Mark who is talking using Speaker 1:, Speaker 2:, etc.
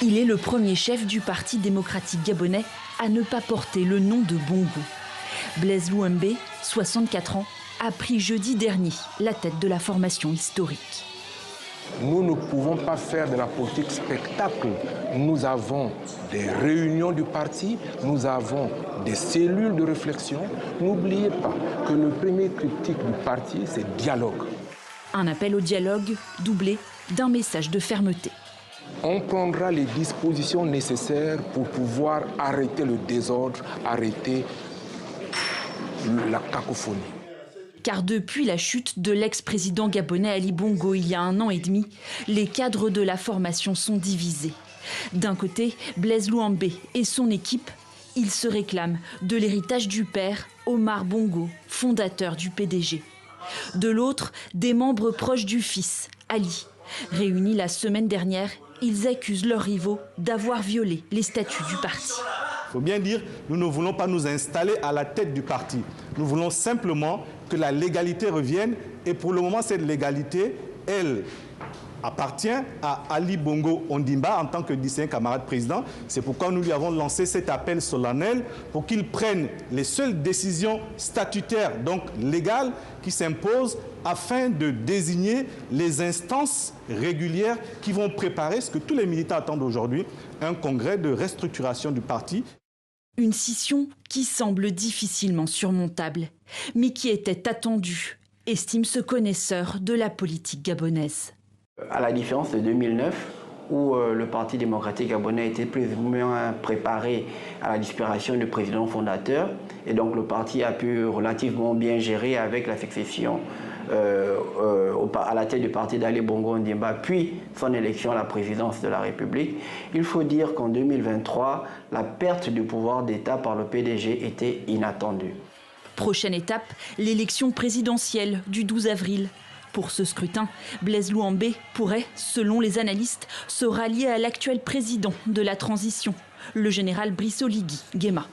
Speaker 1: Il est le premier chef du Parti démocratique gabonais à ne pas porter le nom de Bongo. Blaise Louembé, 64 ans, a pris jeudi dernier la tête de la formation historique.
Speaker 2: Nous ne pouvons pas faire de la politique spectacle. Nous avons des réunions du parti, nous avons des cellules de réflexion. N'oubliez pas que le premier critique du parti, c'est le dialogue.
Speaker 1: Un appel au dialogue doublé d'un message de fermeté.
Speaker 2: On prendra les dispositions nécessaires pour pouvoir arrêter le désordre, arrêter la cacophonie.
Speaker 1: Car depuis la chute de l'ex-président gabonais Ali Bongo il y a 1 an et demi, les cadres de la formation sont divisés. D'un côté, Blaise Louembé et son équipe, ils se réclament de l'héritage du père, Omar Bongo, fondateur du PDG. De l'autre, des membres proches du fils, Ali. Réunis la semaine dernière, ils accusent leurs rivaux d'avoir violé les statuts du parti.
Speaker 3: Il faut bien dire, nous ne voulons pas nous installer à la tête du parti. Nous voulons simplement que la légalité revienne. Et pour le moment, cette légalité, elle appartient à Ali Bongo Ondimba en tant que distinct camarade président. C'est pourquoi nous lui avons lancé cet appel solennel pour qu'il prenne les seules décisions statutaires, donc légales, qui s'imposent afin de désigner les instances régulières qui vont préparer ce que tous les militants attendent aujourd'hui, un congrès de restructuration du parti.
Speaker 1: Une scission qui semble difficilement surmontable, mais qui était attendue, estime ce connaisseur de la politique gabonaise.
Speaker 4: À la différence de 2009, où le Parti démocratique gabonais était plus ou moins préparé à la disparition du président fondateur, et donc le parti a pu relativement bien gérer avec la succession à la tête du parti d'Ali Bongo Ondimba, puis son élection à la présidence de la République. Il faut dire qu'en 2023, la perte du pouvoir d'État par le PDG était inattendue.
Speaker 1: Prochaine étape, l'élection présidentielle du 12 avril. Pour ce scrutin, Blaise Louembé pourrait, selon les analystes, se rallier à l'actuel président de la transition, le général Brice Oligui Nguema.